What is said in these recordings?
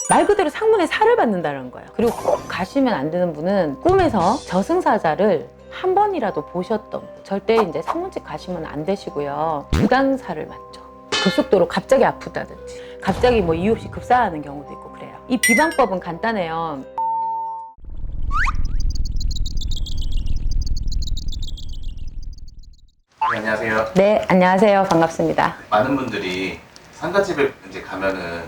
말 그대로 상문에 살을 받는다는 거예요. 그리고 꼭 가시면 안 되는 분은 꿈에서 저승사자를 한 번이라도 보셨던 분. 절대 이제 상문집 가시면 안 되시고요. 부당사를 맞죠. 급속도로 갑자기 아프다든지 갑자기 뭐 이유 없이 급사하는 경우도 있고 그래요. 이 비방법은 간단해요. 네, 안녕하세요. 네, 안녕하세요. 반갑습니다. 많은 분들이 상가집을 이제 가면은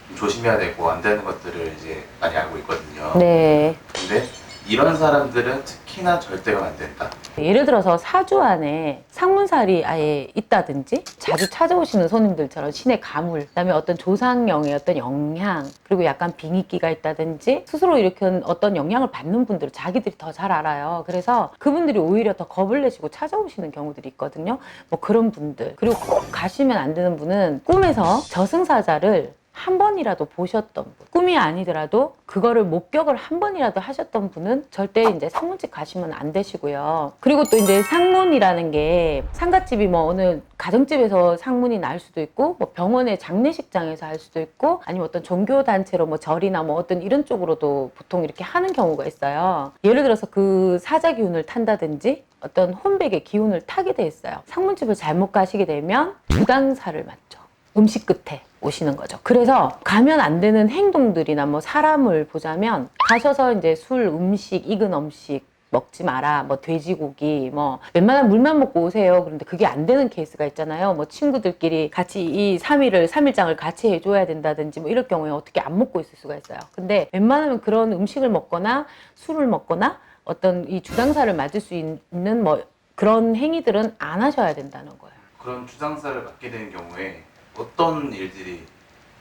좀 조심해야 되고 안 되는 것들을 이제 많이 알고 있거든요. 네. 근데 이런 사람들은 특히나 절대 가면 안 된다. 예를 들어서 사주 안에 상문살이 아예 있다든지 자주 찾아오시는 손님들처럼 신의 가물, 그다음에 어떤 조상령의 어떤 영향, 그리고 약간 빙의기가 있다든지 스스로 일으킨 어떤 영향을 받는 분들은 자기들이 더 잘 알아요. 그래서 그분들이 오히려 더 겁을 내시고 찾아오시는 경우들이 있거든요. 뭐 그런 분들. 그리고 꼭 가시면 안 되는 분은 꿈에서 저승사자를 한 번이라도 보셨던 분, 꿈이 아니더라도 그거를 목격을 한 번이라도 하셨던 분은 절대 이제 상문집 가시면 안 되시고요. 그리고 또 이제 상문이라는 게 상가집이 뭐 어느 가정집에서 상문이 날 수도 있고, 뭐 병원의 장례식장에서 할 수도 있고, 아니면 어떤 종교단체로 뭐 절이나 뭐 어떤 이런 쪽으로도 보통 이렇게 하는 경우가 있어요. 예를 들어서 그 사자 기운을 탄다든지 어떤 혼백의 기운을 타게 돼 있어요. 상문집을 잘못 가시게 되면 부당사를 맞죠. 음식 끝에 오시는 거죠. 그래서 가면 안 되는 행동들이나 뭐 사람을 보자면, 가셔서 이제 술, 음식, 익은 음식 먹지 마라, 뭐 돼지고기, 뭐 웬만한 물만 먹고 오세요. 그런데 그게 안 되는 케이스가 있잖아요. 뭐 친구들끼리 같이 이 3일장을 같이 해줘야 된다든지 뭐 이럴 경우에 어떻게 안 먹고 있을 수가 있어요. 근데 웬만하면 그런 음식을 먹거나 술을 먹거나 어떤 이 주당사를 맞을 수 있는 뭐 그런 행위들은 안 하셔야 된다는 거예요. 그런 주장사를 맡게 되는 경우에 어떤 일들이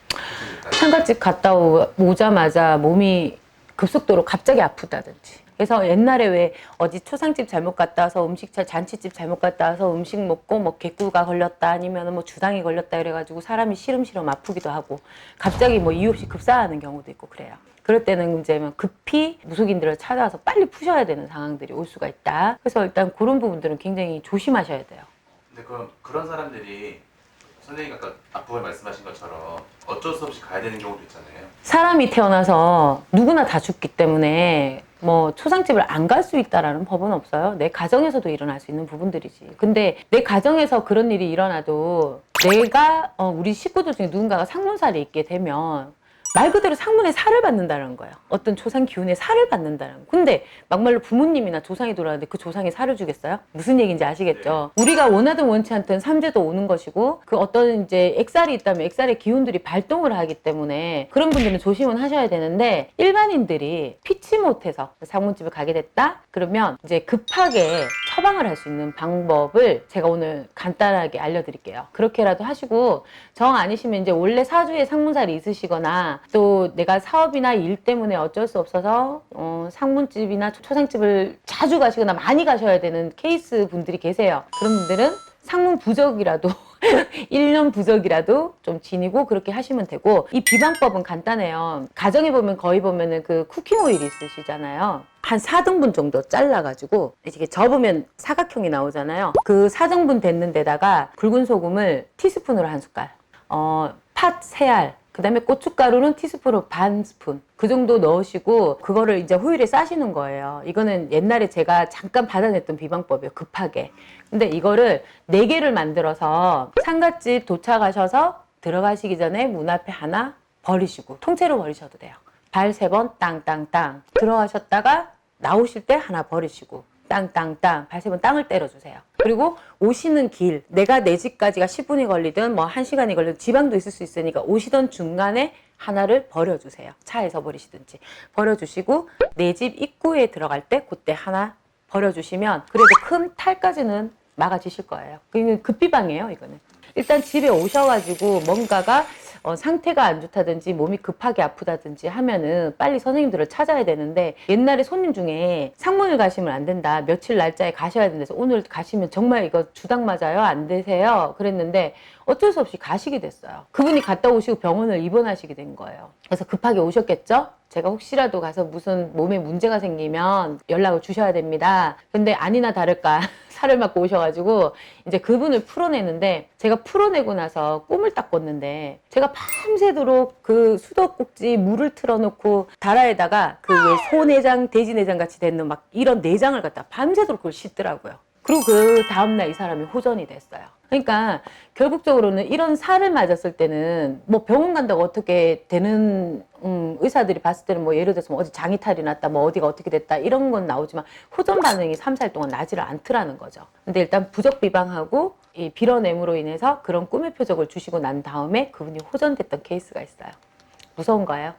생길까요? 상가집 갔다 오자마자 몸이 급속도로 갑자기 아프다든지. 그래서 옛날에 왜 어디 초상집 잘못 갔다 와서 잔치집 잘못 갔다 와서 음식 먹고 뭐 객구가 걸렸다 아니면 뭐 주당이 걸렸다 이래가지고 사람이 시름시름 아프기도 하고 갑자기 뭐 이유 없이 급사하는 경우도 있고 그래요. 그럴 때는 이제 급히 무속인들을 찾아와서 빨리 푸셔야 되는 상황들이 올 수가 있다. 그래서 일단 그런 부분들은 굉장히 조심하셔야 돼요. 근데 그런 사람들이 선생님이 아까 앞부분에 말씀하신 것처럼 어쩔 수 없이 가야 되는 경우도 있잖아요. 사람이 태어나서 누구나 다 죽기 때문에 뭐 초상집을 안 갈 수 있다라는 법은 없어요. 내 가정에서도 일어날 수 있는 부분들이지. 근데 내 가정에서 그런 일이 일어나도 내가 우리 식구들 중에 누군가가 상문살이 있게 되면 말 그대로 상문에 살을 받는다는 거예요. 어떤 조상 기운에 살을 받는다는 거예요. 근데 막말로 부모님이나 조상이 돌아가는데 그 조상이 살을 주겠어요? 무슨 얘기인지 아시겠죠? 우리가 원하든 원치 않든 삼재도 오는 것이고, 그 어떤 이제 액살이 있다면 액살의 기운들이 발동을 하기 때문에 그런 분들은 조심은 하셔야 되는데, 일반인들이 피치 못해서 상문집을 가게 됐다? 그러면 이제 급하게 처방을 할 수 있는 방법을 제가 오늘 간단하게 알려드릴게요. 그렇게라도 하시고, 정 아니시면 이제 원래 사주에 상문살이 있으시거나 또 내가 사업이나 일 때문에 어쩔 수 없어서 상문집이나 초상집을 자주 가시거나 많이 가셔야 되는 케이스 분들이 계세요. 그런 분들은 상문 부적이라도 1년 부적이라도 좀 지니고 그렇게 하시면 되고, 이 비방법은 간단해요. 가정에 보면 거의 보면은 그 쿠킹 오일 있으시잖아요. 한 4등분 정도 잘라가지고 이렇게 접으면 사각형이 나오잖아요. 그 4등분 됐는 데다가 굵은 소금을 티스푼으로 한 숟갈, 팥 3알, 그 다음에 고춧가루는 티스푼으로 반 스푼 그 정도 넣으시고 그거를 이제 호일에 싸시는 거예요. 이거는 옛날에 제가 잠깐 받아냈던 비방법이에요. 급하게. 근데 이거를 4개를 만들어서 상갓집 도착하셔서 들어가시기 전에 문 앞에 하나 버리시고 통째로 버리셔도 돼요. 발 3번 땅땅땅 들어가셨다가 나오실 때 하나 버리시고 땅땅땅 발 3번 땅을 때려주세요. 그리고 오시는 길, 내가 내 집까지가 10분이 걸리든 뭐 1시간이 걸리든 지방도 있을 수 있으니까 오시던 중간에 하나를 버려주세요. 차에서 버리시든지 버려주시고 내 집 입구에 들어갈 때 그때 하나 버려주시면 그래도 큰 탈까지는 막아지실 거예요. 이건 급비방이에요. 이거는 일단 집에 오셔가지고 뭔가가 상태가 안 좋다든지 몸이 급하게 아프다든지 하면은 빨리 선생님들을 찾아야 되는데, 옛날에 손님 중에 상문을 가시면 안 된다, 며칠 날짜에 가셔야 된다, 그래서 오늘 가시면 정말 이거 주당 맞아요? 안 되세요? 그랬는데 어쩔 수 없이 가시게 됐어요. 그분이 갔다 오시고 병원을 입원하시게 된 거예요. 그래서 급하게 오셨겠죠? 제가 혹시라도 가서 무슨 몸에 문제가 생기면 연락을 주셔야 됩니다. 근데 아니나 다를까 살을 맞고 오셔가지고 이제 그분을 풀어내는데 제가 풀어내고 나서 꿈을 딱 꿨는데 제가 밤새도록 그 수도꼭지 물을 틀어놓고 다라에다가 그 왜 소내장, 돼지내장 같이 되는 막 이런 내장을 갖다 밤새도록 그걸 씻더라고요. 그리고 그 다음날 이 사람이 호전이 됐어요. 그러니까 결국적으로는 이런 살을 맞았을 때는 뭐 병원 간다고 어떻게 되는 의사들이 봤을 때는 뭐 예를 들어서 뭐 어디 장이탈이 났다 뭐 어디가 어떻게 됐다 이런 건 나오지만 호전 반응이 3, 4일 동안 나지를 않더라는 거죠. 근데 일단 부적 비방하고 이 빌어냄으로 인해서 그런 꿈의 표적을 주시고 난 다음에 그분이 호전됐던 케이스가 있어요. 무서운가요?